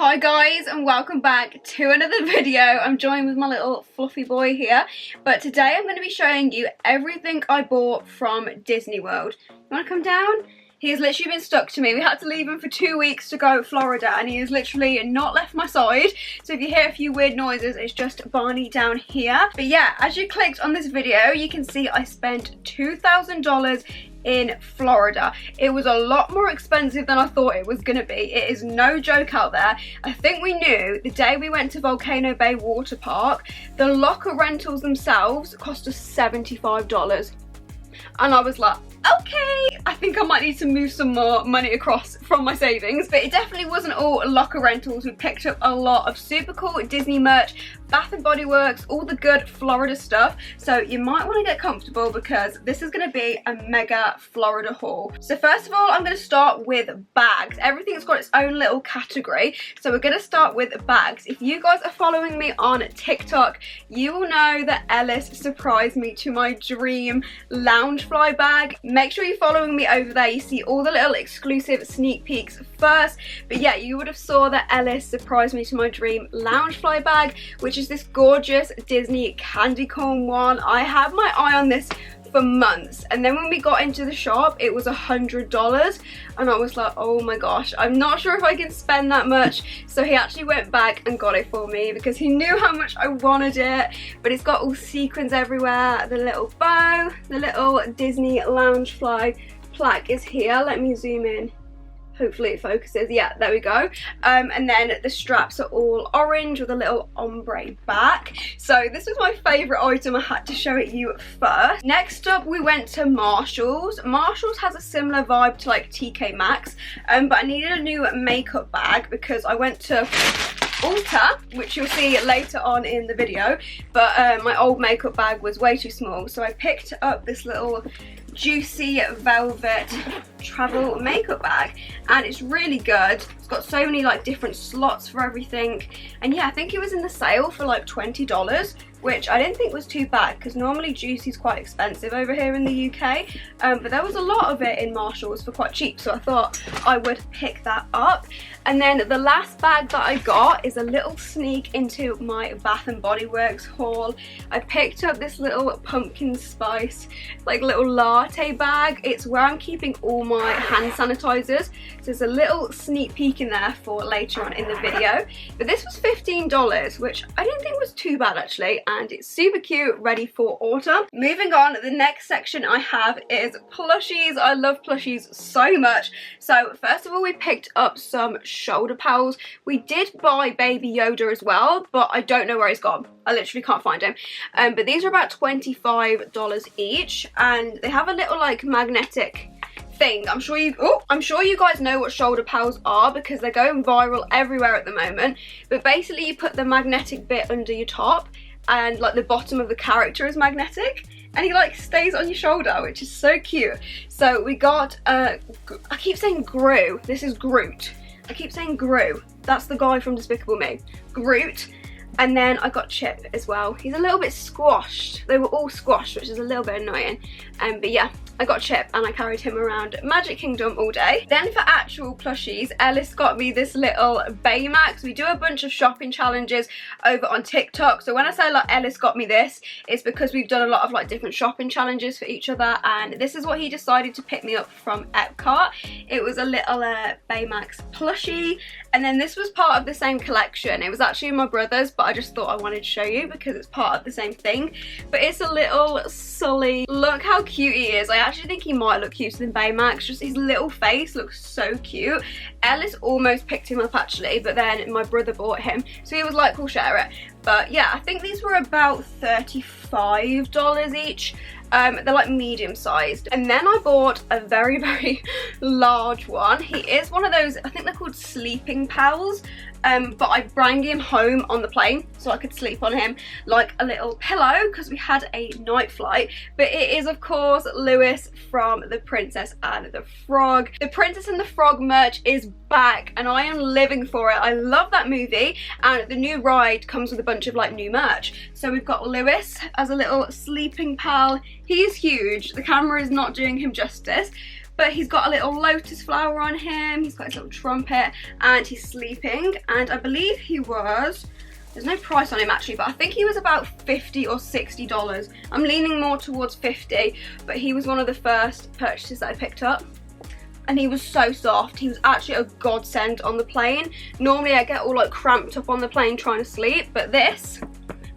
Hi guys, and welcome back to another video. I'm joined with my little fluffy boy here, but today I'm going to be showing you everything I bought from Disney World. You want to come down? He has literally been stuck to me. We had to leave him for 2 weeks to go to Florida and he has literally not left my side. So if you hear a few weird noises, it's just Barney down here. But yeah, as you clicked on this video, you can see I spent $2,000 in Florida. It was a lot more expensive than I thought it was gonna be. It is no joke out there. I think we knew the day we went to Volcano Bay Water Park, the locker rentals themselves cost us $75. And I was like, okay, I think I might need to move some more money across from my savings. But it definitely wasn't all locker rentals. We picked up a lot of super cool Disney merch, Bath & Body Works, all the good Florida stuff. So you might want to get comfortable because this is going to be a mega Florida haul. So first of all, I'm going to start with bags. Everything's got its own little category. So we're going to start with bags. If you guys are following me on TikTok, you will know that Ellis surprised me to my dream Loungefly bag. Make sure you're following me over there. You see all the little exclusive sneak peeks first. But yeah, you would have saw that Ellis surprised me to my dream Loungefly bag, which is this gorgeous Disney candy corn one. I had my eye on this for months, and then when we got into the shop it was $100 and I was like, oh my gosh, I'm not sure if I can spend that much. So he actually went back and got it for me because he knew how much I wanted it. But it's got all sequins everywhere, the little bow, the little Disney Loungefly plaque is here. Let me zoom in. Hopefully it focuses. Yeah, there we go. And then the straps are all orange with a little ombre back. So this was my favourite item. I had to show it you first. Next up, we went to Marshalls. Marshalls has a similar vibe to like TK Maxx, but I needed a new makeup bag because I went to Ulta, which you'll see later on in the video, but my old makeup bag was way too small, so I picked up this little juicy velvet travel makeup bag, and it's really good. It's got so many like different slots for everything, and yeah, I think it was in the sale for like $20, which I didn't think was too bad because normally Juicy's quite expensive over here in the UK, but there was a lot of it in Marshalls for quite cheap, so I thought I would pick that up. And then the last bag that I got is a little sneak into my Bath & Body Works haul. I picked up this little pumpkin spice like little latte bag. It's where I'm keeping all my hand sanitizers, so there's a little sneak peek in there for later on in the video. But this was $15, which I didn't think was too bad actually, and it's super cute, ready for autumn. Moving on, the next section I have is plushies. I love plushies so much. So first of all, we picked up some shoulder pals. We did buy Baby Yoda as well, but I don't know where he's gone. I literally can't find him. But these are about $25 each, and they have a little like magnetic thing. I'm sure you guys know what shoulder pals are because they're going viral everywhere at the moment. But basically you put the magnetic bit under your top, and like the bottom of the character is magnetic, and he like stays on your shoulder, which is so cute. So we got I keep saying Gru. This is Groot. I keep saying Gru. That's the guy from Despicable Me. Groot. And then I got Chip as well. He's a little bit squashed. They were all squashed, which is a little bit annoying. But yeah, I got Chip and I carried him around Magic Kingdom all day. Then for actual plushies, Ellis got me this little Baymax. We do a bunch of shopping challenges over on TikTok. So when I say like Ellis got me this, it's because we've done a lot of like different shopping challenges for each other. And this is what he decided to pick me up from Epcot. It was a little Baymax plushie. And then this was part of the same collection. It was actually my brother's, but I just thought I wanted to show you because it's part of the same thing. But it's a little Sully. Look how cute he is. I actually think he might look cuter than Baymax. Just his little face looks so cute. Ellis almost picked him up actually, but then my brother bought him, so he was like, we'll share it. But yeah, I think these were about $35 each. They're like medium sized. And then I bought a very, very large one. He is one of those, I think they're called sleeping pals. But I brought him home on the plane so I could sleep on him like a little pillow because we had a night flight. But it is of course Lewis from The Princess and the Frog. The Princess and the Frog merch is back and I am living for it. I love that movie, and the new ride comes with a bunch of like new merch. So we've got Lewis as a little sleeping pal. He is huge. The camera is not doing him justice. But he's got a little lotus flower on him, he's got his little trumpet, and he's sleeping. And I believe he was, there's no price on him actually, but I think he was about $50 or $60. I'm leaning more towards 50, but he was one of the first purchases that I picked up. And he was so soft. He was actually a godsend on the plane. Normally I get all like cramped up on the plane trying to sleep, but this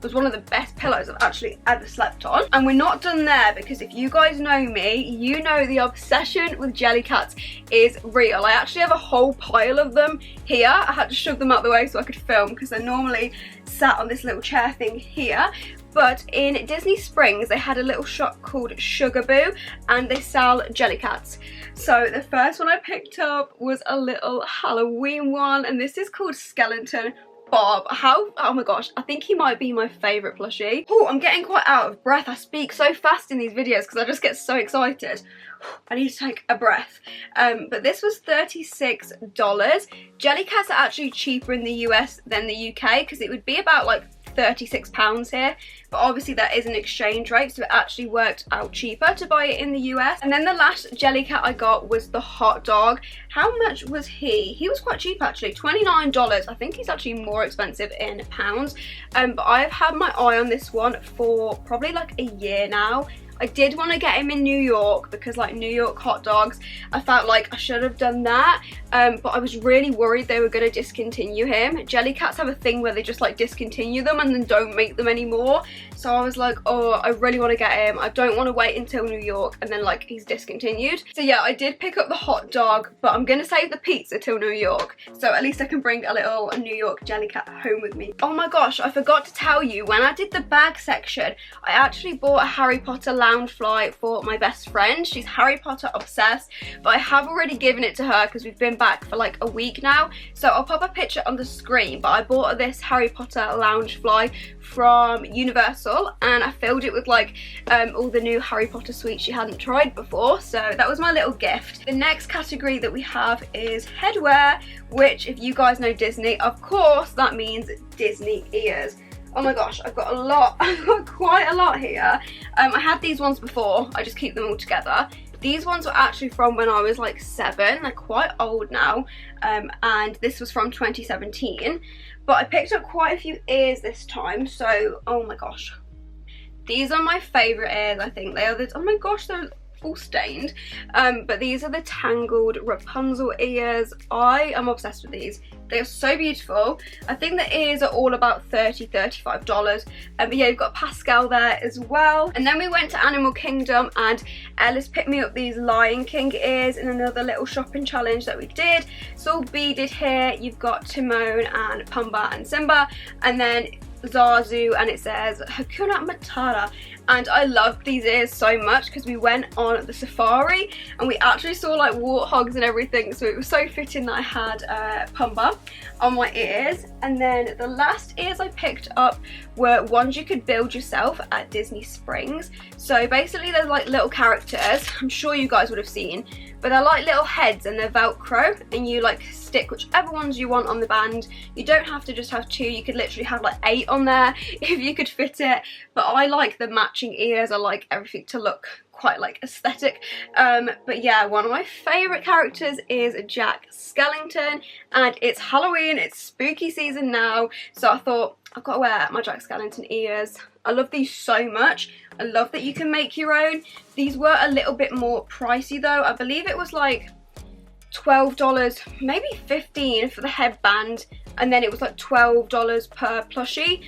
was one of the best pillows I've actually ever slept on. And we're not done there, because if you guys know me, you know the obsession with Jellycats is real. I actually have a whole pile of them here. I had to shove them out the way so I could film, because they're normally sat on this little chair thing here. But in Disney Springs, they had a little shop called Sugaboo, and they sell Jellycats. So the first one I picked up was a little Halloween one, and this is called Skeleton Bob. Oh my gosh, I think he might be my favourite plushie. Oh, I'm getting quite out of breath. I speak so fast in these videos because I just get so excited. I need to take a breath. But this was $36. Jellycats are actually cheaper in the US than the UK, because it would be about like £36 here, but obviously that is an exchange rate, so it actually worked out cheaper to buy it in the US. And then the last Jellycat I got was the hot dog. How much was he? He was quite cheap actually, $29. I think he's actually more expensive in pounds, but I've had my eye on this one for probably like a year now. I did want to get him in New York, because like New York hot dogs, I felt like I should have done that, but I was really worried they were going to discontinue him. Jellycats have a thing where they just like discontinue them and then don't make them anymore, so I was like, oh, I really want to get him. I don't want to wait until New York and then like he's discontinued. So yeah, I did pick up the hot dog, but I'm going to save the pizza till New York, so at least I can bring a little New York Jellycat home with me. Oh my gosh, I forgot to tell you, when I did the bag section, I actually bought a Harry Potter Loungefly for my best friend. She's Harry Potter obsessed, but I have already given it to her because we've been back for like a week now, so I'll pop a picture on the screen. But I bought her this Harry Potter Loungefly from Universal, and I filled it with like all the new Harry Potter sweets she hadn't tried before, so that was my little gift. The next category that we have is headwear, which if you guys know Disney, of course that means Disney ears. Oh my gosh, I've got a lot, I've got quite a lot here. I had these ones before, I just keep them all together. These ones were actually from when I was like 7, they're quite old now, and this was from 2017. But I picked up quite a few ears this time, so oh my gosh. These are my favourite ears, I think. They are the, oh my gosh, they're all stained. But these are the Tangled Rapunzel ears. I am obsessed with these. They are so beautiful. I think the ears are all about $30, $35. But yeah, you've got Pascal there as well. And then we went to Animal Kingdom, and Ellis picked me up these Lion King ears in another little shopping challenge that we did. It's all beaded here. You've got Timon and Pumbaa and Simba, and then Zazu, and it says Hakuna Matata. And I loved these ears so much because we went on the safari and we actually saw like warthogs and everything, so it was so fitting that I had Pumbaa on my ears. And then the last ears I picked up were ones you could build yourself at Disney Springs. So basically they're like little characters, I'm sure you guys would have seen, but they're like little heads and they're Velcro, and you like stick whichever ones you want on the band. You don't have to just have 2, you could literally have like 8 on there if you could fit it. But I like the matching ears, I like everything to look quite like aesthetic. But yeah, one of my favourite characters is Jack Skellington, and it's Halloween, it's spooky season now, so I thought I've got to wear my Jack Skellington ears. I love these so much. I love that you can make your own. These were a little bit more pricey though. I believe it was like $12, maybe $15 for the headband, and then it was like $12 per plushie,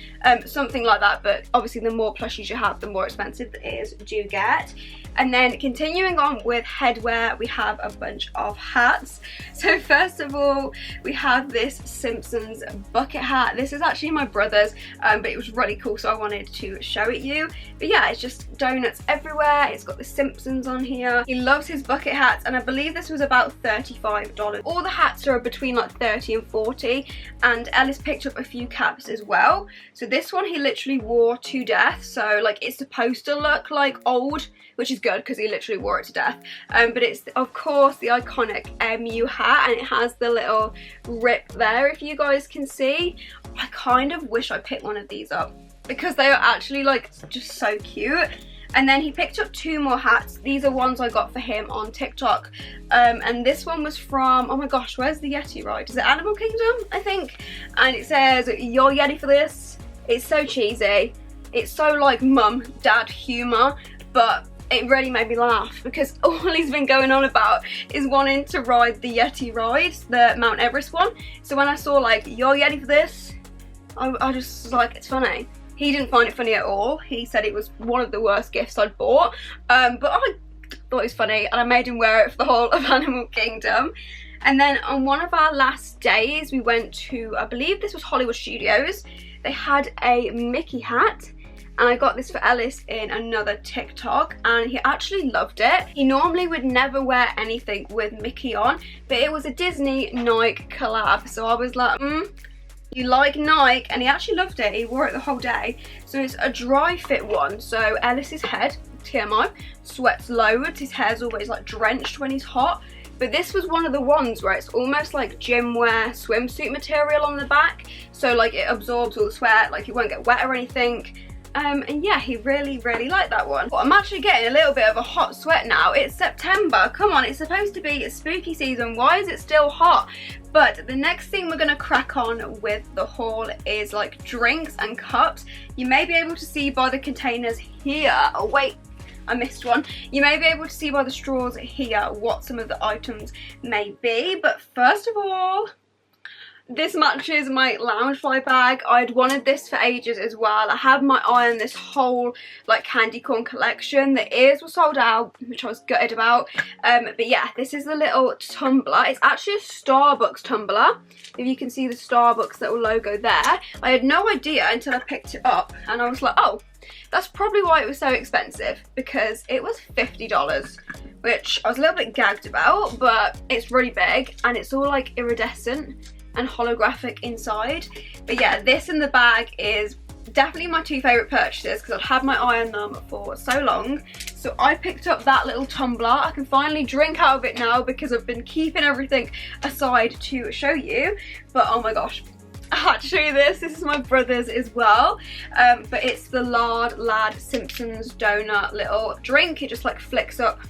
something like that. But obviously the more plushies you have, the more expensive the ears do get. And then continuing on with headwear, we have a bunch of hats. So first of all, we have this Simpsons bucket hat. This is actually my brother's, but it was really cool, so I wanted to show it you. But yeah, it's just donuts everywhere. It's got the Simpsons on here. He loves his bucket hats, and I believe this was about $35. All the hats are between like 30 and 40, and Ellis picked up a few caps as well. So this one he literally wore to death, so like it's supposed to look like old, which is good because he literally wore it to death. But it's of course the iconic MU hat, and it has the little rip there if you guys can see. I kind of wish I picked one of these up because they are actually like just so cute. And then he picked up 2 more hats. These are ones I got for him on TikTok. And this one was from, oh my gosh, where's the Yeti ride? Is it Animal Kingdom, I think? And it says, "You're Yeti for this." It's so cheesy. It's so like mum, dad humour, but it really made me laugh because all he's been going on about is wanting to ride the Yeti ride, the Mount Everest one. So when I saw like, "You're Yeti for this," I just was like, it's funny. He didn't find it funny at all. He said it was one of the worst gifts I'd bought. But I thought it was funny and I made him wear it for the whole of Animal Kingdom. And then on one of our last days, we went to, I believe this was Hollywood Studios. They had a Mickey hat. And I got this for Ellis in another TikTok and he actually loved it. He normally would never wear anything with Mickey on, but it was a Disney Nike collab. So I was like, you like Nike? And he actually loved it. He wore it the whole day. So it's a dry fit one. So Ellis's head, TMI, sweats loads. His hair's always like drenched when he's hot. But this was one of the ones where it's almost like gym wear swimsuit material on the back. So like it absorbs all the sweat, like it won't get wet or anything. And yeah, he really, really liked that one. But I'm actually getting a little bit of a hot sweat now. It's September, come on, it's supposed to be spooky season. Why is it still hot? But the next thing we're gonna crack on with the haul is like drinks and cups. You may be able to see by the containers here. Oh wait, I missed one. You may be able to see by the straws here what some of the items may be. But first of all, this matches my Loungefly bag. I'd wanted this for ages as well. I had my eye on this whole like candy corn collection. The ears were sold out, which I was gutted about. But yeah, this is the little tumbler. It's actually a Starbucks tumbler. If you can see the Starbucks little logo there. I had no idea until I picked it up and I was like, oh, that's probably why it was so expensive, because it was $50, which I was a little bit gagged about, but it's really big and it's all like iridescent and holographic inside. But yeah, this in the bag is definitely my 2 favourite purchases because I've had my eye on them for so long. So I picked up that little tumbler. I can finally drink out of it now because I've been keeping everything aside to show you. But oh my gosh, I had to show you this. This is my brother's as well. But it's the Lad Simpsons donut little drink. It just like flicks up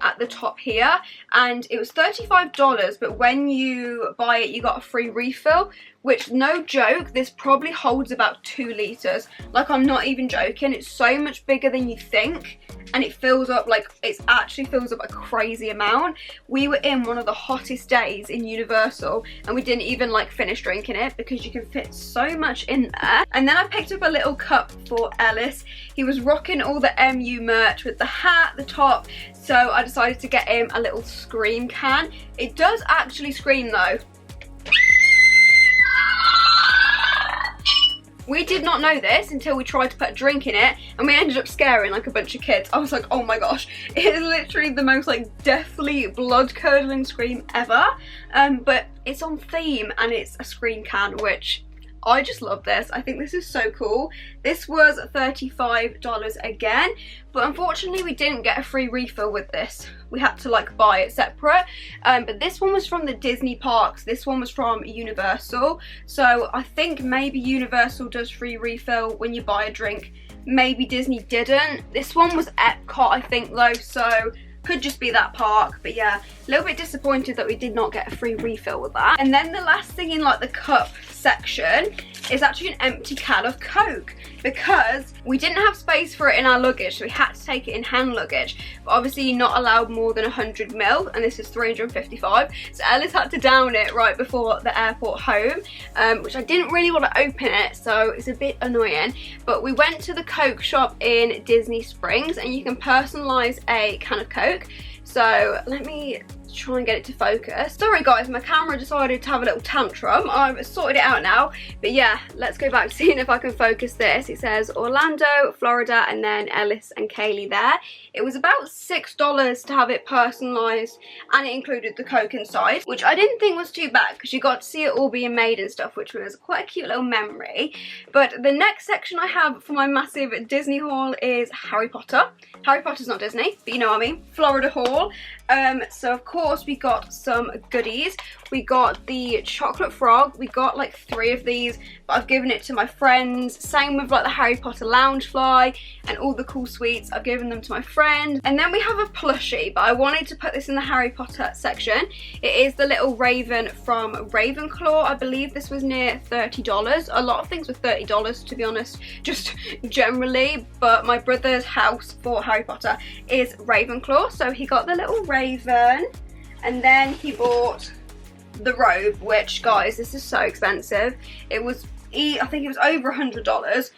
at the top here, and it was $35, but when you buy it you got a free refill, which, no joke, this probably holds about 2 litres. Like, I'm not even joking. It's so much bigger than you think, and it fills up, like, it actually fills up a crazy amount. We were in one of the hottest days in Universal and we didn't even like finish drinking it because you can fit so much in there. And then I picked up a little cup for Ellis. He was rocking all the MU merch with the hat, the top, so I decided to get him a little Scream can. It does actually scream though. We did not know this until we tried to put a drink in it and we ended up scaring like a bunch of kids. I was like, oh my gosh, it is literally the most like deathly blood curdling scream ever. But it's on theme and it's a Scream can, which I just love this. I think this is so cool. This was $35 again, but unfortunately we didn't get a free refill with this. We had to like buy it separate. But this one was from the Disney parks. This one was from Universal. So I think maybe Universal does free refill when you buy a drink. Maybe Disney didn't. This one was Epcot, I think though, so could just be that park. But yeah, a little bit disappointed that we did not get a free refill with that. And then the last thing in like the cup section is actually an empty can of Coke, because we didn't have space for it in our luggage, so we had to take it in hand luggage. But obviously you're not allowed more than 100 ml, and this is 355, so Ellis had to down it right before the airport home, which I didn't really want to open it, so it's a bit annoying. But we went to the Coke shop in Disney Springs and you can personalize a can of Coke. So let me try and get it to focus. Sorry guys, my camera decided to have a little tantrum. I've sorted it out now. But yeah, let's go back to seeing if I can focus this. It says Orlando, Florida, and then Ellis and Kaylee there. It was about $6 to have it personalised, and it included the Coke inside, which I didn't think was too bad because you got to see it all being made and stuff, which was quite a cute little memory. But the next section I have for my massive Disney haul is Harry Potter. Harry Potter's not Disney, but you know what I mean. Florida haul. So of course we got some goodies. We got the chocolate frog. We got like 3 of these, but I've given it to my friends. Same with like the Harry Potter Loungefly and all the cool sweets. I've given them to my friend. And then we have a plushie, but I wanted to put this in the Harry Potter section. It is the little raven from Ravenclaw. I believe this was near $30. A lot of things were $30, to be honest, just generally, but my brother's house for Harry Potter is Ravenclaw, so he got the little raven, and then he bought the robe, which, guys, this is so expensive. It was, I think it was over $100,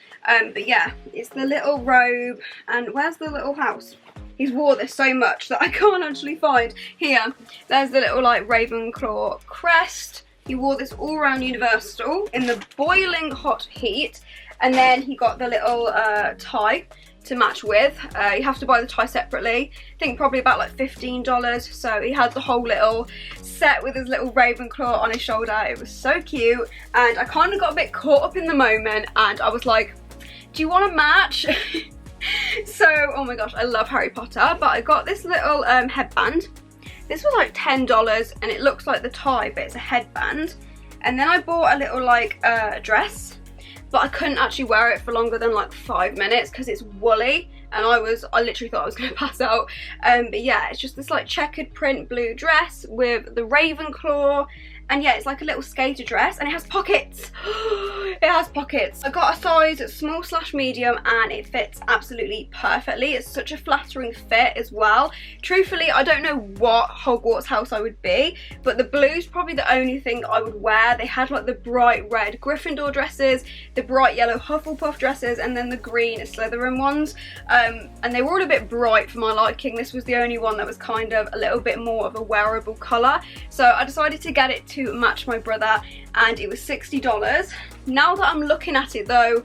but yeah, it's the little robe. And where's the little house? He's wore this so much that I can't actually find. Here, there's the little like Ravenclaw crest. He wore this all around Universal in the boiling hot heat, and then he got the little tie to match with. You have to buy the tie separately. I think probably about like $15. So he had the whole little set with his little Ravenclaw on his shoulder. It was so cute, and I kind of got a bit caught up in the moment, and I was like, do you want to match? So, oh my gosh, I love Harry Potter, but I got this little headband. This was like $10, and it looks like the tie, but it's a headband. And then I bought a little like dress, but I couldn't actually wear it for longer than like 5 minutes because it's woolly, and I literally thought I was going to pass out. But yeah, it's just this like checkered print blue dress with the Ravenclaw. And yeah, it's like a little skater dress, and it has pockets. It has pockets. I got a size small/medium, and it fits absolutely perfectly. It's such a flattering fit as well. Truthfully, I don't know what Hogwarts house I would be, but the blue's probably the only thing I would wear. They had like the bright red Gryffindor dresses, the bright yellow Hufflepuff dresses, and then the green Slytherin ones. And they were all a bit bright for my liking. This was the only one that was kind of a little bit more of a wearable colour. So I decided to get it to match my brother, and it was $60. Now that I'm looking at it though,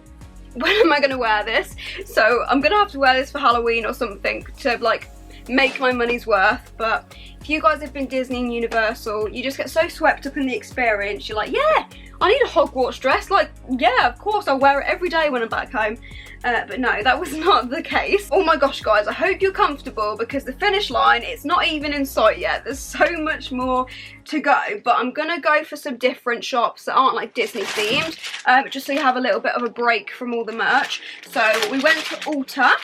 when am I going to wear this? So I'm going to have to wear this for Halloween or something to like make my money's worth. But if you guys have been Disney and Universal, you just get so swept up in the experience. You're like, yeah, I need a Hogwarts dress. Like, yeah, of course, I'll wear it every day when I'm back home. But no, that was not the case. Oh my gosh, guys, I hope you're comfortable, because the finish line, it's not even in sight yet. There's so much more to go, but I'm gonna go for some different shops that aren't like Disney themed, just so you have a little bit of a break from all the merch. So we went to Ulta,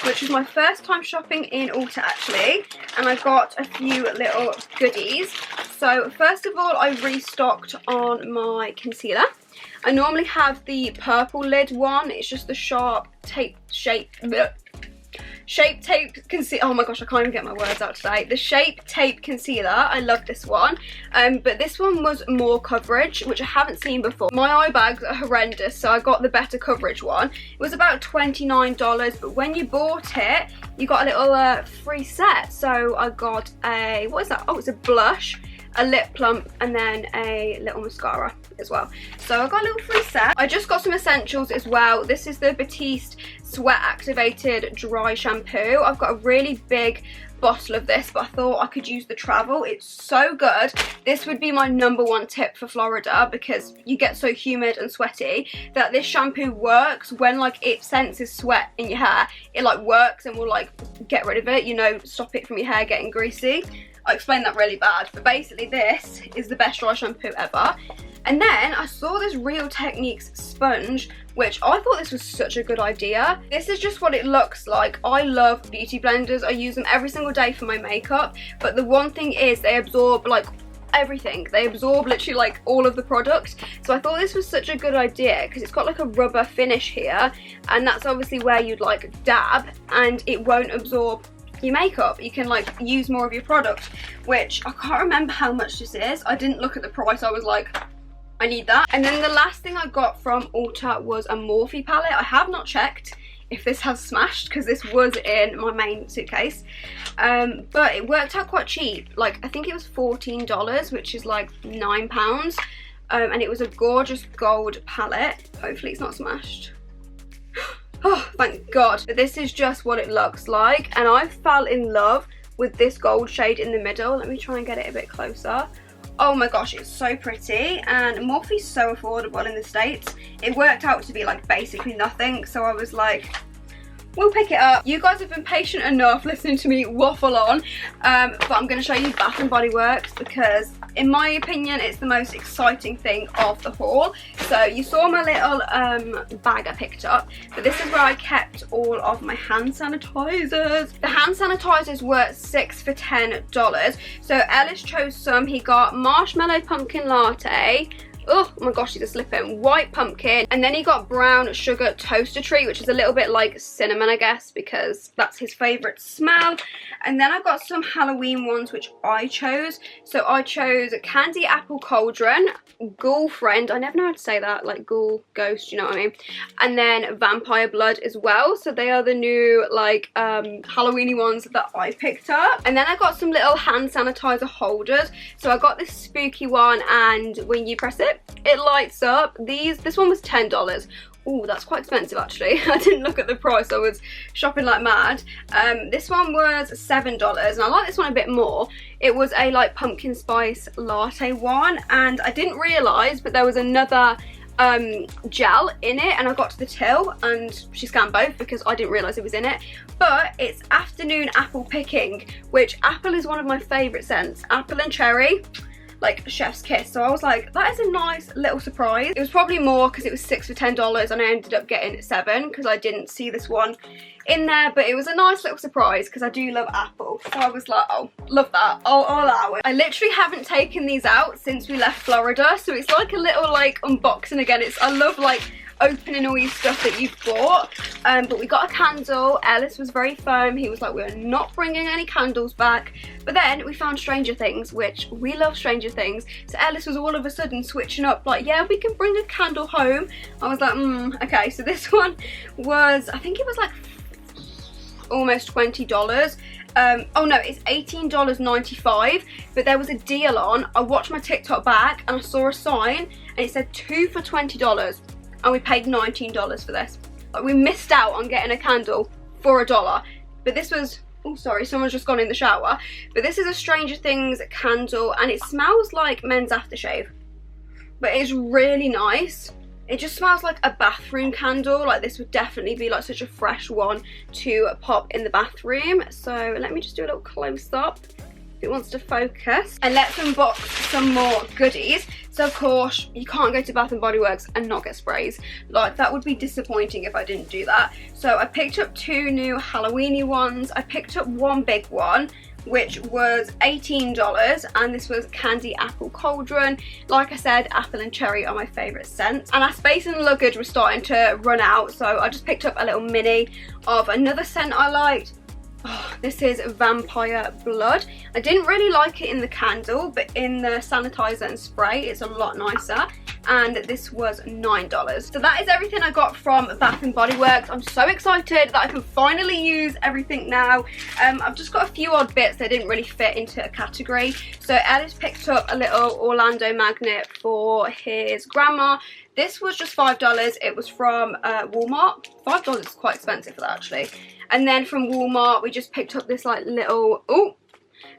which was my first time shopping in Ulta actually, and I got a few little goodies. So first of all, I restocked on my concealer. I normally have the purple lid one. It's just the Sharp Shape Tape Concealer. Oh my gosh, I can't even get my words out today. The Shape Tape Concealer. I love this one. But this one was more coverage, which I haven't seen before. My eye bags are horrendous, so I got the better coverage one. It was about $29, but when you bought it, you got a little free set. So I got a, what is that? Oh, it's a blush, a lip plump, and then a little mascara as well. So I got a little free set. I just got some essentials as well. This is the Batiste Sweat Activated Dry Shampoo. I've got a really big bottle of this, but I thought I could use the travel. It's so good. This would be my #1 tip for Florida, because you get so humid and sweaty that this shampoo works when like it senses sweat in your hair. It like works and will like get rid of it, you know, stop it from your hair getting greasy. I explained that really bad, but basically this is the best dry shampoo ever. And then I saw this Real Techniques sponge, which I thought this was such a good idea. This is just what it looks like. I love beauty blenders. I use them every single day for my makeup, but the one thing is they absorb like everything. They absorb literally like all of the product. So I thought this was such a good idea, because it's got like a rubber finish here, and that's obviously where you'd like dab, and it won't absorb your makeup. You can like use more of your product, which I can't remember how much this is. I didn't look at the price. I was like, I need that. And then the last thing I got from Ulta was a Morphe palette. I have not checked if this has smashed, because this was in my main suitcase, but it worked out quite cheap. Like I think it was $14, which is like £9, and it was a gorgeous gold palette. Hopefully it's not smashed. Oh, thank God. But this is just what it looks like, and I fell in love with this gold shade in the middle. Let me try and get it a bit closer. Oh my gosh, it's so pretty, and Morphe's so affordable in the States. It worked out to be like basically nothing, so I was like, we'll pick it up. You guys have been patient enough listening to me waffle on, but I'm going to show you Bath and Body Works because in my opinion it's the most exciting thing of the haul. So you saw my little bag I picked up, but this is where I kept all of my hand sanitizers. The hand sanitizers were 6 for $10. So Ellis chose some. He got marshmallow pumpkin latte, oh my gosh, he's a slipping, white pumpkin, and then he got brown sugar toaster treat, which is a little bit like cinnamon, I guess, because that's his favourite smell. And then I got some Halloween ones, which I chose. So I chose Candy Apple Cauldron, Ghoul Friend, I never know how to say that, like ghoul, ghost, you know what I mean, and then Vampire Blood as well. So they are the new like Halloween-y ones that I picked up. And then I got some little hand sanitizer holders. So I got this spooky one, and when you press it, it lights up. This one was $10. Oh, that's quite expensive actually. I didn't look at the price, I was shopping like mad. This one was $7, and I like this one a bit more. It was a like pumpkin spice latte one, and I didn't realise, but there was another gel in it, and I got to the till and she scanned both because I didn't realise it was in it. But it's afternoon apple picking, which apple is one of my favourite scents. Apple and cherry, like chef's kiss. So I was like, that is a nice little surprise. It was probably more because it was 6 for $10, and I ended up getting 7 because I didn't see this one in there, but it was a nice little surprise because I do love apple. So I was like, oh, love that, I'll allow it. I literally haven't taken these out since we left Florida, so it's like a little like unboxing again. I love like opening all your stuff that you've bought. But we got a candle. Ellis was very firm. He was like, we're not bringing any candles back. But then we found Stranger Things, which we love Stranger Things. So Ellis was all of a sudden switching up like, yeah, we can bring a candle home. I was like, okay. So this one was, I think it was like almost $20. Oh no, it's $18.95, but there was a deal on. I watched my TikTok back and I saw a sign and it said 2 for $20. And we paid $19 for this. Like, we missed out on getting a candle for $1. But this was, oh sorry, someone's just gone in the shower. But this is a Stranger Things candle, and it smells like men's aftershave. But it's really nice. It just smells like a bathroom candle. Like, this would definitely be like such a fresh one to pop in the bathroom. So let me just do a little close up if it wants to focus. And let's unbox some more goodies. So of course, you can't go to Bath and Body Works and not get sprays. Like, that would be disappointing if I didn't do that. So I picked up 2 new Halloween-y ones. I picked up one big one, which was $18, and this was Candy Apple Cauldron. Like I said, apple and cherry are my favourite scents. And our space and luggage was starting to run out, so I just picked up a little mini of another scent I liked. Oh, this is Vampire Blood. I didn't really like it in the candle, but in the sanitizer and spray it's a lot nicer, and this was $9. So that is everything I got from Bath and Body Works. I'm so excited that I can finally use everything now. I've just got a few odd bits that didn't really fit into a category. So Ellis picked up a little Orlando magnet for his grandma. This was just $5. It was from Walmart. $5 is quite expensive for that actually. And then from Walmart we just picked up this like little, oh,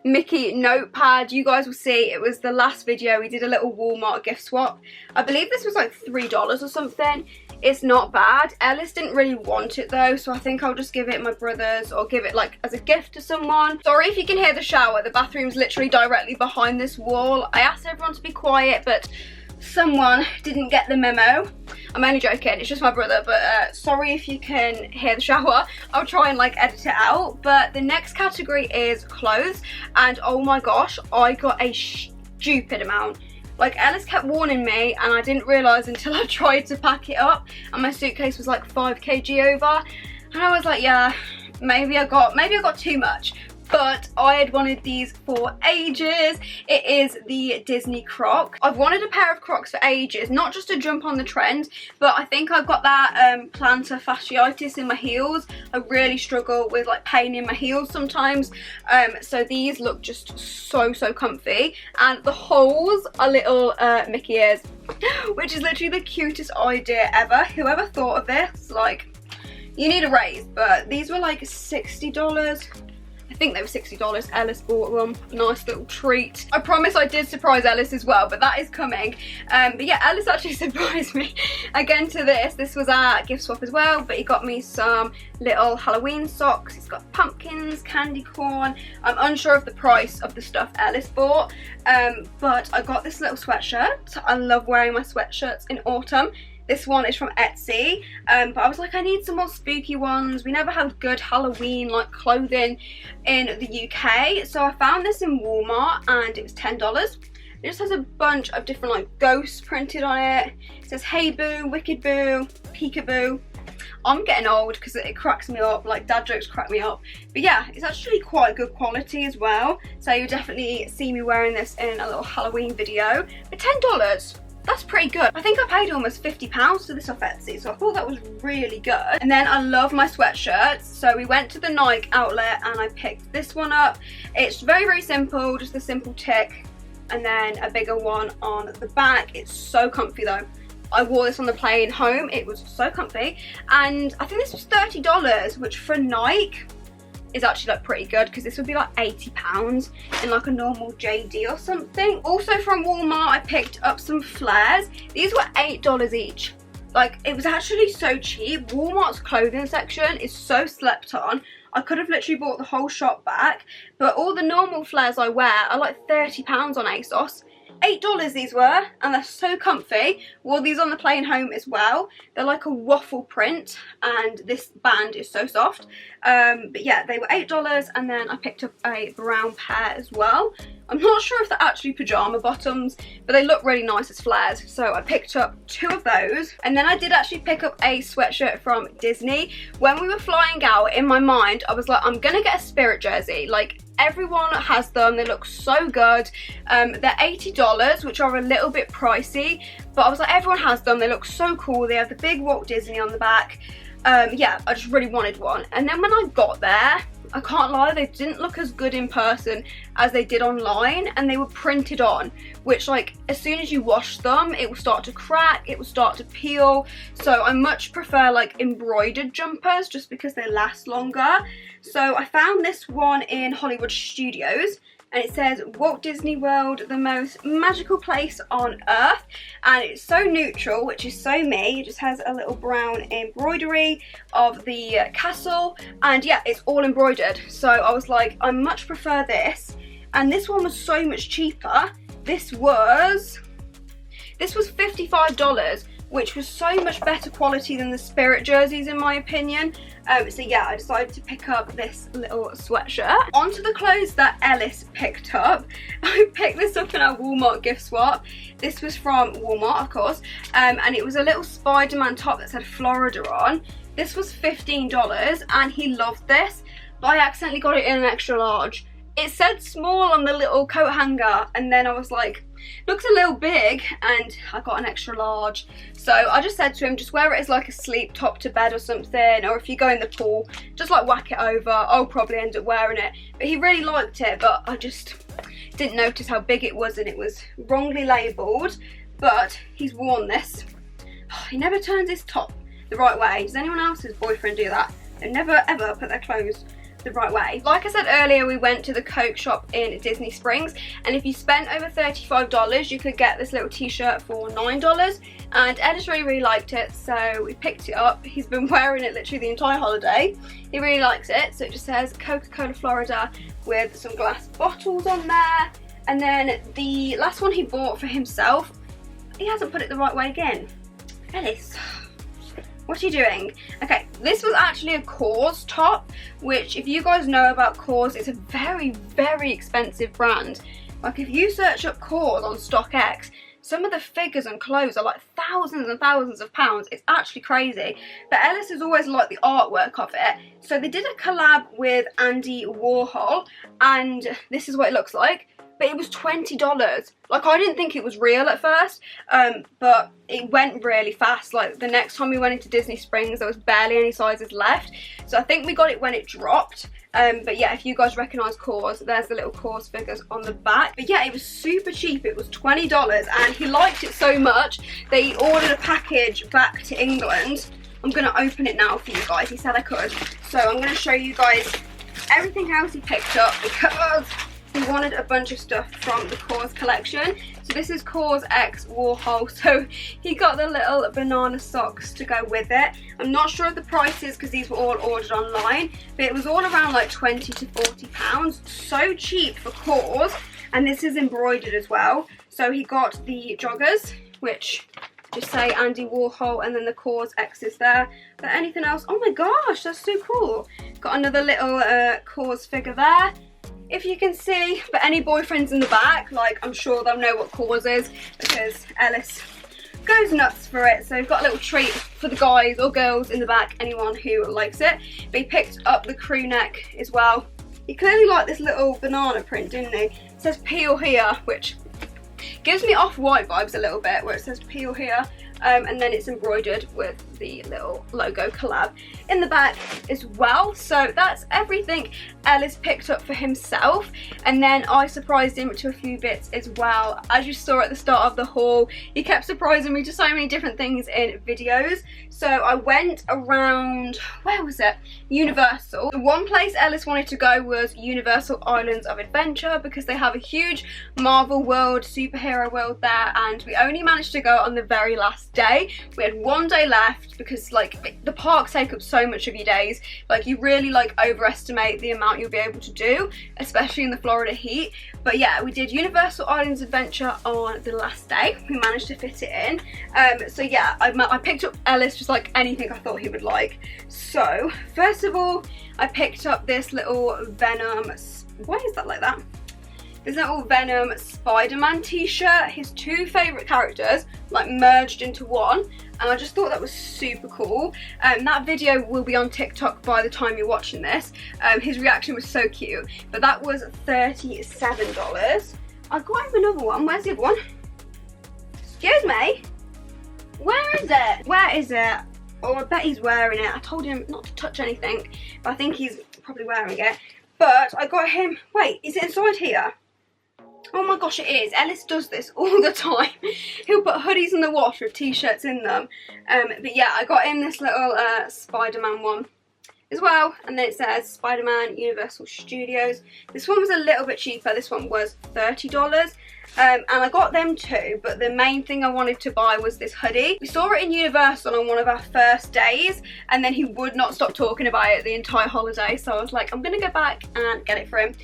Mickey notepad. You guys will see, it was the last video we did a little Walmart gift swap. I believe this was like $3 or something. It's not bad. Ellis didn't really want it though, so I think I'll just give it my brothers or give it like as a gift to someone. Sorry if you can hear the shower. The bathroom's literally directly behind this wall. I asked everyone to be quiet, but someone didn't get the memo. I'm only joking, it's just my brother, but sorry if you can hear the shower. I'll try and like edit it out. But the next category is clothes, and oh my gosh, I got a stupid amount. Like, Ellis kept warning me and I didn't realise until I tried to pack it up, and my suitcase was like 5 kg over, and I was like, yeah, maybe I got too much. But I had wanted these for ages. It is the Disney Croc. I've wanted a pair of Crocs for ages, not just to jump on the trend, but I think I've got that plantar fasciitis in my heels. I really struggle with like pain in my heels sometimes. So these look just so comfy, and the holes are little Mickey ears, which is literally the cutest idea ever. Whoever thought of this, like, you need a raise. But these were like $60. I think they were $60. Ellis bought them. Nice little treat. I promise I did surprise Ellis as well, but that is coming. But yeah, Ellis actually surprised me again to this. This was our gift swap as well, but he got me some little Halloween socks. He's got pumpkins, candy corn. I'm unsure of the price of the stuff Ellis bought, but I got this little sweatshirt. I love wearing my sweatshirts in autumn. This one is from Etsy, but I was like, I need some more spooky ones. We never have good Halloween like clothing in the UK, so I found this in Walmart and it was $10. It just has a bunch of different like ghosts printed on it. It says Hey Boo, Wicked Boo, Peekaboo. I'm getting old because it cracks me up, like dad jokes crack me up. But yeah, it's actually quite good quality as well. So you'll definitely see me wearing this in a little Halloween video. But $10, that's pretty good. I think I paid almost £50 for this off Etsy, so I thought that was really good. And then I love my sweatshirts, so we went to the Nike outlet and I picked this one up. It's very, very simple, just a simple tick and then a bigger one on the back. It's so comfy though. I wore this on the plane home. It was so comfy, and I think this was $30, which for Nike is actually like pretty good, because this would be like £80 in like a normal JD or something. Also from Walmart, I picked up some flares. These were $8 each. Like, it was actually so cheap. Walmart's clothing section is so slept on. I could have literally bought the whole shop back, but all the normal flares I wear are like £30 on ASOS. $8 these were, and they're so comfy. Wore these on the plane home as well. They're like a waffle print, and this band is so soft. But yeah, they were $8, and then I picked up a brown pair as well. I'm not sure if they're actually pyjama bottoms, but they look really nice as flares, so I picked up 2 of those. And then I did actually pick up a sweatshirt from Disney. When we were flying out, in my mind, I was like, I'm gonna get a Spirit jersey. Like, everyone has them, they look so good. They're $80, which are a little bit pricey, but I was like, everyone has them, they look so cool. They have the big Walt Disney on the back. Yeah, I just really wanted one. And then when I got there, I can't lie, they didn't look as good in person as they did online, and they were printed on, which, like, as soon as you wash them, it will start to crack, it will start to peel. So I much prefer like embroidered jumpers, just because they last longer. So I found this one in Hollywood Studios, and it says Walt Disney World, the most magical place on earth, and it's so neutral, which is so me. It just has a little brown embroidery of the castle, and yeah, it's all embroidered. So I was like, I much prefer this, and this one was so much cheaper. This was $55, which was so much better quality than the Spirit jerseys in my opinion. So yeah, I decided to pick up this little sweatshirt. Onto the clothes that Ellis picked up. I picked this up in our Walmart gift swap. This was from Walmart, of course, and it was a little Spider-Man top that said Florida on. This was $15, and he loved this, but I accidentally got it in an extra large. It said small on the little coat hanger, and then I was like, looks a little big, and I got an extra large. So I just said to him, just wear it as like a sleep top to bed or something, or if you go in the pool, just like whack it over. I'll probably end up wearing it. But he really liked it, but I just didn't notice how big it was, and it was wrongly labelled. But he's worn this. He never turns his top the right way. Does anyone else's boyfriend do that? They never ever put their clothes the right way. Like I said earlier, we went to the Coke shop in Disney Springs, and if you spent over $35, you could get this little t-shirt for $9, and Ellis really liked it, so we picked it up. He's been wearing it literally the entire holiday. He really likes it. So it just says Coca-Cola Florida with some glass bottles on there. And then the last one he bought for himself, he hasn't put it the right way again. Ellis, what are you doing? Okay, this was actually a Kors top, which, if you guys know about Kors, it's a very, very expensive brand. Like, if you search up Kors on StockX, some of the figures and clothes are like thousands and thousands of pounds. It's actually crazy. But Ellis has always liked the artwork of it. So they did a collab with Andy Warhol, and this is what it looks like. But it was $20. Like, I didn't think it was real at first, but it went really fast. Like, the next time we went into Disney Springs, there was barely any sizes left. So I think we got it when it dropped. But yeah, if you guys recognise Kors, there's the little Kors figures on the back. But yeah, it was super cheap. It was $20, and he liked it so much that he ordered a package back to England. I'm going to open it now for you guys. He said I could. So I'm going to show you guys everything else he picked up, because he wanted a bunch of stuff from the KAWS collection. So this is KAWS X Warhol, so he got the little banana socks to go with it. I'm not sure of the prices because these were all ordered online, but it was all around like 20 to 40 pounds. So cheap for KAWS, and this is embroidered as well. So he got the joggers, which just say Andy Warhol, and then the KAWS X is there. But anything else? Oh my gosh, that's so cool. Got another little KAWS figure there, if you can see. But any boyfriends in the back, like, I'm sure they'll know what KAWS is because Ellis goes nuts for it. So we've got a little treat for the guys or girls in the back, anyone who likes it. But he picked up the crew neck as well. He clearly liked this little banana print, didn't he? It says peel here, which gives me Off-White vibes a little bit, where it says peel here, and then it's embroidered with the little logo collab in the back as well. So that's everything Ellis picked up for himself, and then I surprised him to a few bits as well. As you saw at the start of the haul, he kept surprising me to so many different things in videos. So I went around, where was it? Universal. The one place Ellis wanted to go was Universal Islands of Adventure because they have a huge Marvel world, superhero world there, and we only managed to go on the very last day. We had one day left because like the parks take up so much of your days. Like you really like overestimate the amount you'll be able to do, especially in the Florida heat. But yeah, we did Universal Islands Adventure on the last day. We managed to fit it in. So yeah, I picked up Ellis just like anything I thought he would like. So first of all, I picked up this little Venom, why is that like that? This little Venom Spider-Man t-shirt, his two favourite characters like merged into one, and I just thought that was super cool. That video will be on TikTok by the time you're watching this. His reaction was so cute, but that was $37. I got him another one. Where's the other one? Excuse me? Where is it? Where is it? Oh, I bet he's wearing it. I told him not to touch anything, but I think he's probably wearing it. But I got him, wait, is it inside here? Oh my gosh, it is. Ellis does this all the time. He'll put hoodies in the wash with t-shirts in them. But yeah, I got him this little Spider-Man one as well, and then it says Spider-Man Universal Studios. This one was a little bit cheaper. This one was $30. And I got them too, but the main thing I wanted to buy was this hoodie. We saw it in Universal on one of our first days, and then he would not stop talking about it the entire holiday, so I was like, I'm gonna go back and get it for him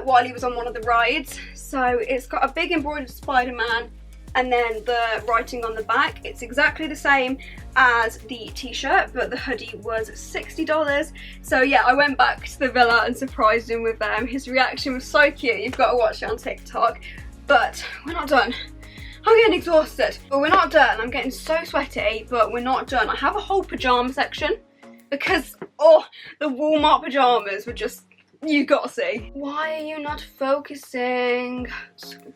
while he was on one of the rides. So it's got a big embroidered Spider-Man, and then the writing on the back. It's exactly the same as the t-shirt, but the hoodie was $60. So yeah, I went back to the villa and surprised him with them. His reaction was so cute. You've got to watch it on TikTok. But we're not done. I'm getting exhausted, but we're not done. I'm getting so sweaty, but we're not done. I have a whole pajama section because, oh, the Walmart pajamas were just, you gotta see. Why are you not focusing?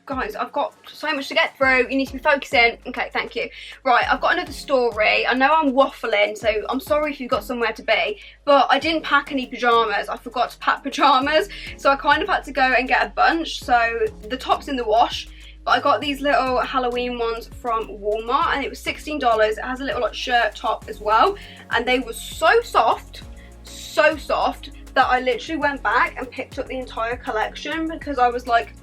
Guys, I've got so much to get through. You need to be focusing. Okay, thank you. Right, I've got another story. I know I'm waffling, so I'm sorry if you've got somewhere to be, but I didn't pack any pajamas. I forgot to pack pajamas, so I kind of had to go and get a bunch. So the top's in the wash, but I got these little Halloween ones from Walmart, and it was $16. It has a little like shirt top as well, and they were so soft, that I literally went back and picked up the entire collection because I was like,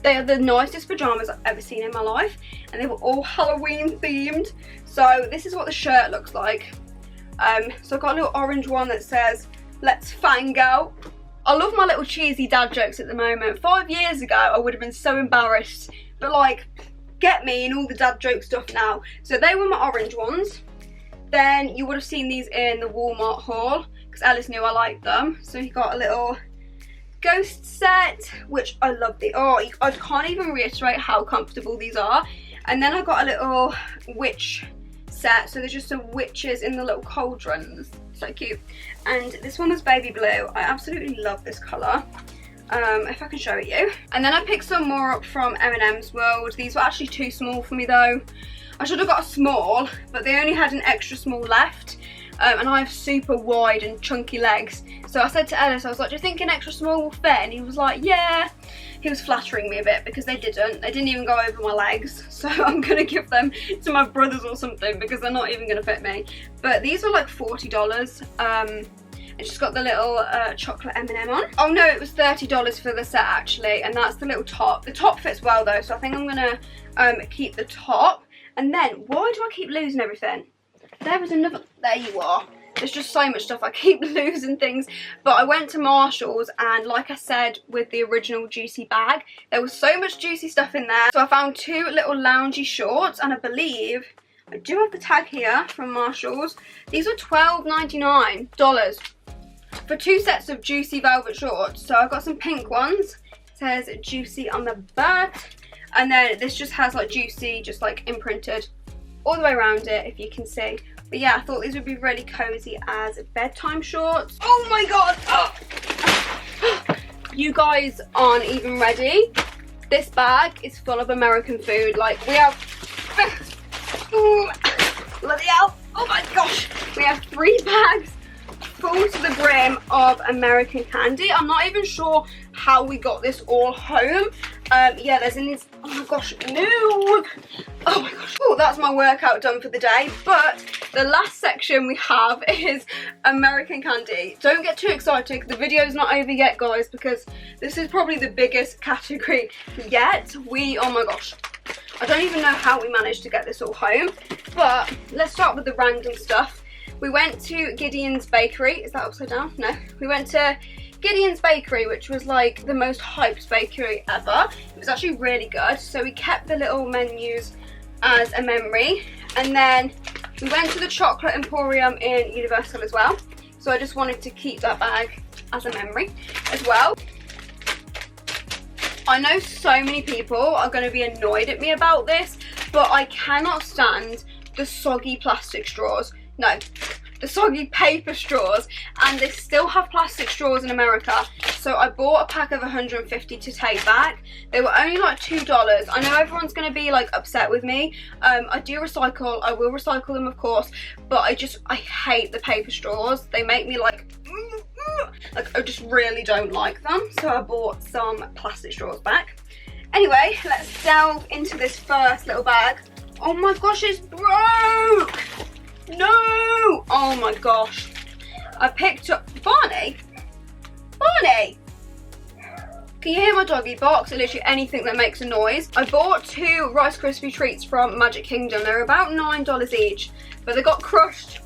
they are the nicest pajamas I've ever seen in my life, and they were all Halloween themed. So this is what the shirt looks like. So I've got a little orange one that says, let's fang out. I love my little cheesy dad jokes at the moment. 5 years ago, I would have been so embarrassed, but like, get me in all the dad joke stuff now. So they were my orange ones. Then you would have seen these in the Walmart haul because Ellis knew I liked them. So he got a little ghost set, which I love. I can't even reiterate how comfortable these are. And then I got a little witch set. So there's just some witches in the little cauldrons. So cute. And this one was baby blue. I absolutely love this colour. If I can show it you. And then I picked some more up from M&M's World. These were actually too small for me though. I should have got a small, but they only had an extra small left. And I have super wide and chunky legs. So I said to Ellis, I was like, do you think an extra small will fit? And he was like, yeah. He was flattering me a bit because they didn't. They didn't even go over my legs. So I'm going to give them to my brothers or something because they're not even going to fit me. But these were like $40. And It's just got the little chocolate M&M on. Oh no, it was $30 for the set actually, and that's the little top. The top fits well though, so I think I'm gonna keep the top. And then, why do I keep losing everything? There was another, there you are. There's just so much stuff, I keep losing things. But I went to Marshall's, and like I said with the original Juicy bag, there was so much juicy stuff in there. So I found 2 little loungy shorts, and I believe, I do have the tag here from Marshall's. These are $12.99 for 2 sets of Juicy velvet shorts. So I've got some pink ones. It says Juicy on the back. And then this just has like Juicy, just like imprinted all the way around it, if you can see. But yeah, I thought these would be really cozy as bedtime shorts. Oh my god! Oh. You guys aren't even ready. This bag is full of American food. Like, we have... Bloody hell! Oh my gosh! We have 3 bags full to the brim of American candy. I'm not even sure how we got this all home. Yeah, there's in these... Oh my gosh, no! Oh my gosh. Oh, that's my workout done for the day. But the last section we have is American candy. Don't get too excited. The video's not over yet, guys, because this is probably the biggest category yet. Oh my gosh. I don't even know how we managed to get this all home. But let's start with the random stuff. We went to Gideon's Bakery. Is that upside down? No. We went to Gideon's Bakery, which was like the most hyped bakery ever. It was actually really good. So we kept the little menus as a memory. And then we went to the Chocolate Emporium in Universal as well. So I just wanted to keep that bag as a memory as well. I know so many people are going to be annoyed at me about this, but I cannot stand the soggy plastic straws. No, the soggy paper straws, and they still have plastic straws in America. So I bought a pack of 150 to take back. They were only like $2. I know everyone's going to be like upset with me. I do recycle. I will recycle them, of course, but I hate the paper straws. They make me like I just really don't like them. So I bought some plastic straws back. Anyway, let's delve into this first little bag. Oh my gosh, it's broke! No! Oh my gosh. I picked up... Barney? Barney! Can you hear my doggy barks? Or literally anything that makes a noise. I bought 2 Rice Krispie treats from Magic Kingdom. They're about $9 each, but they got crushed.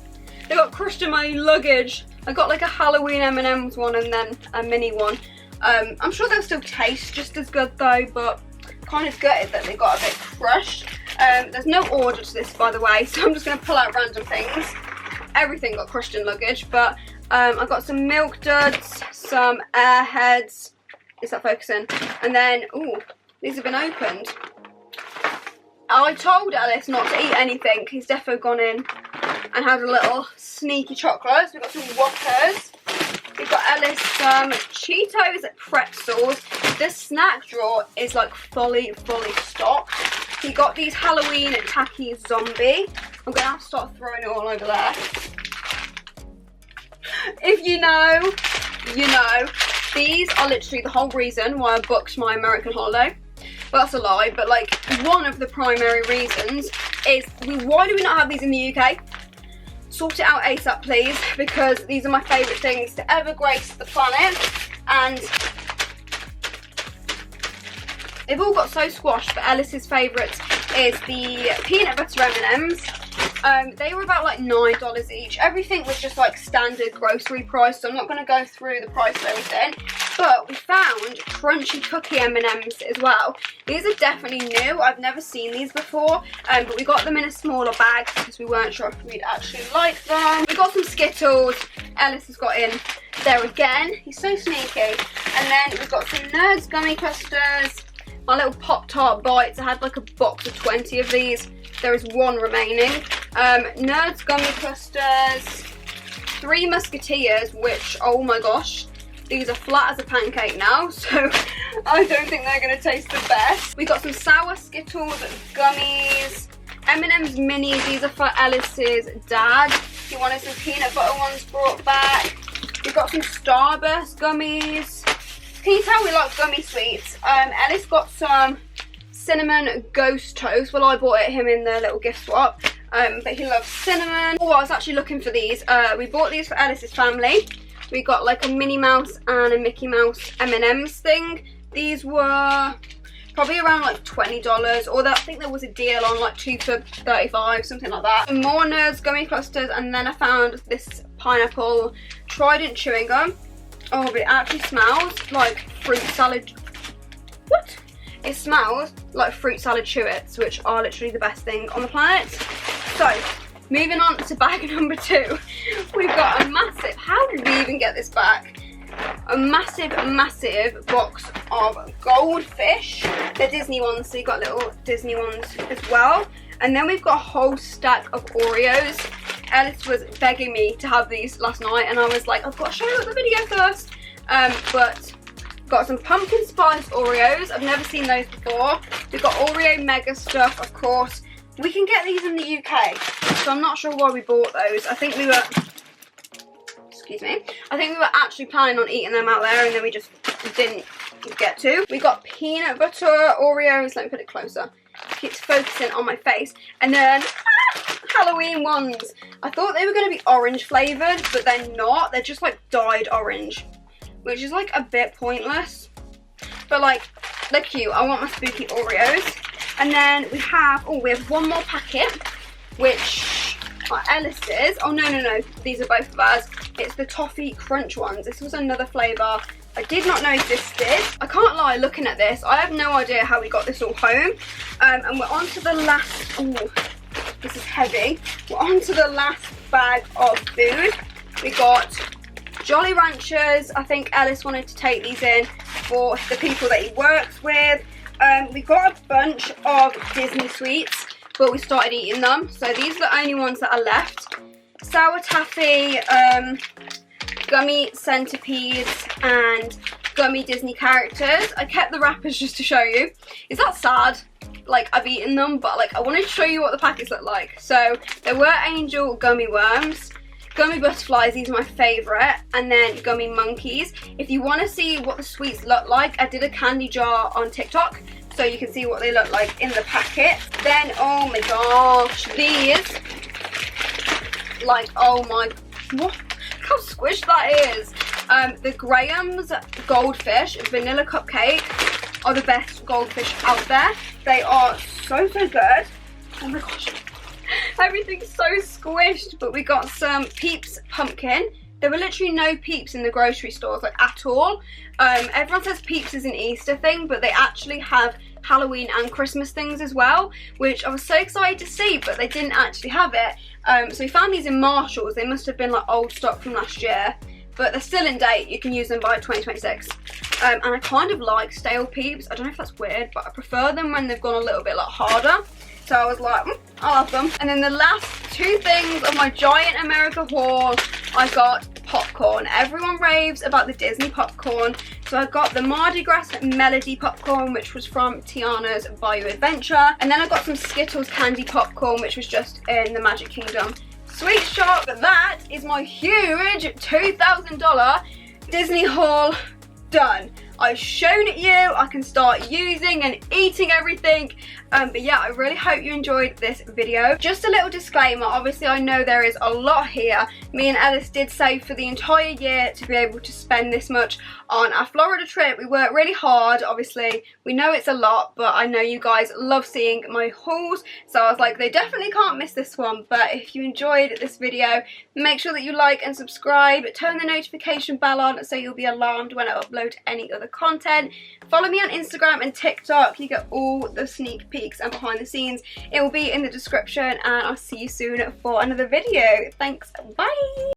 They got crushed in my luggage. I got like a Halloween M&M's one and then a mini one. I'm sure they'll still taste just as good though, but kind of gutted that they got a bit crushed. There's no order to this, by the way, so I'm just going to pull out random things. Everything got crushed in luggage, but I got some Milk Duds, some Airheads. Is that focusing? And then, ooh, these have been opened. I told Ellis not to eat anything. He's defo gone in and had a little sneaky chocolate. We've got some Whoppers. We've got Ellis some Cheetos pretzels. This snack drawer is like fully stocked. He got these Halloween tacky zombie. I'm gonna have to start throwing it all over there. If you know, you know. These are literally the whole reason why I booked my American holiday. Well, that's a lie, but like one of the primary reasons is why do we not have these in the UK? Sort it out ASAP, please, because these are my favourite things to ever grace the planet, and they've all got so squashed, but Ellis's favourites is the peanut butter M&Ms. They were about like $9 each. Everything was just like standard grocery price, so I'm not going to go through the price of everything. But we found crunchy cookie M&Ms as well. These are definitely new. I've never seen these before, but we got them in a smaller bag because we weren't sure if we'd actually like them. We got some Skittles. Ellis has got in there again. He's so sneaky. And then we've got some Nerds gummy clusters. My little Pop-Tart bites. I had like a box of 20 of these. There is one remaining. Nerds gummy clusters. 3 Musketeers, which, oh my gosh, these are flat as a pancake now, so I don't think they're going to taste the best. We got some sour Skittles gummies. M&M's minis. These are for Ellis's dad. He wanted some peanut butter ones brought back. We've got some Starburst gummies. Can you tell we like gummy sweets? Ellis got some cinnamon ghost toast. Well, I bought it him in the little gift swap, but he loves cinnamon. Oh, I was actually looking for these. We bought these for Ellis's family. We got like a Minnie Mouse and a Mickey Mouse M&M's thing. These were probably around like $20, or I think there was a deal on like 2 for $35, something like that. Some more Nerds gummy clusters, and then I found this pineapple Trident chewing gum. Oh, but it actually smells like fruit salad. What? It smells like fruit salad Chewits, which are literally the best thing on the planet. So, moving on to bag number 2, we've got a massive, how did we even get this back? A massive box of goldfish. They're Disney ones, so you've got little Disney ones as well. And then we've got a whole stack of Oreos. Ellis was begging me to have these last night, and I was like, I've got to show you the video first. But got some pumpkin spice Oreos. I've never seen those before. We've got Oreo Mega Stuff, of course. We can get these in the UK, so I'm not sure why we bought those. I think we were, excuse me, I think we were actually planning on eating them out there, and then we just didn't get to. We got peanut butter Oreos. Let me put it closer. Keeps focusing on my face. And then Halloween ones. I thought they were going to be orange flavoured, but they're not. They're just like dyed orange, which is like a bit pointless. But like, they're cute. I want my spooky Oreos. And then we have one more packet, which are Ellis's. Oh no, these are both of ours. It's the Toffee Crunch ones. This was another flavour I did not know existed. I can't lie, looking at this, I have no idea how we got this all home. And we're on to the last, oh, this is heavy. We're on to the last bag of food. We got Jolly Ranchers. I think Ellis wanted to take these in for the people that he works with. We got a bunch of Disney sweets, but we started eating them. So these are the only ones that are left. Sour Taffy, gummy centipedes, and gummy Disney characters. I kept the wrappers just to show you. Is that sad? Like, I've eaten them, but like I wanted to show you what the packets look like. So there were angel gummy worms, gummy butterflies, these are my favourite, and then gummy monkeys. If you want to see what the sweets look like, I did a candy jar on TikTok, so you can see what they look like in the packet. Then, oh my gosh, these, like, oh my, what? Look how squished that is. The Graham's Goldfish Vanilla Cupcake are the best goldfish out there. They are so good. Oh my gosh, everything's so squished. But we got some Peeps Pumpkin. There were literally no Peeps in the grocery stores, like, at all. Everyone says Peeps is an Easter thing, but they actually have Halloween and Christmas things as well, which I was so excited to see, but they didn't actually have it. So we found these in Marshalls. They must have been like old stock from last year, but they're still in date. You can use them by 2026. And I kind of like stale Peeps. I don't know if that's weird, but I prefer them when they've gone a little bit like harder. So I was like, I'll have them. And then the last 2 things of my giant America haul, I got popcorn. Everyone raves about the Disney popcorn. So I got the Mardi Gras Melody popcorn, which was from Tiana's Bayou Adventure. And then I got some Skittles candy popcorn, which was just in the Magic Kingdom sweet shop. But that is my huge $2,000 Disney haul done. I've shown it you. I can start using and eating everything. But yeah, I really hope you enjoyed this video. Just a little disclaimer, obviously I know there is a lot here. Me and Ellis did save for the entire year to be able to spend this much on our Florida trip. We worked really hard, obviously. We know it's a lot, but I know you guys love seeing my hauls. So I was like, they definitely can't miss this one. But if you enjoyed this video, make sure that you like and subscribe. Turn the notification bell on so you'll be alarmed when I upload any other content. Follow me on Instagram and TikTok. You get all the sneak peeks and behind the scenes. It will be in the description, and I'll see you soon for another video. Thanks, bye.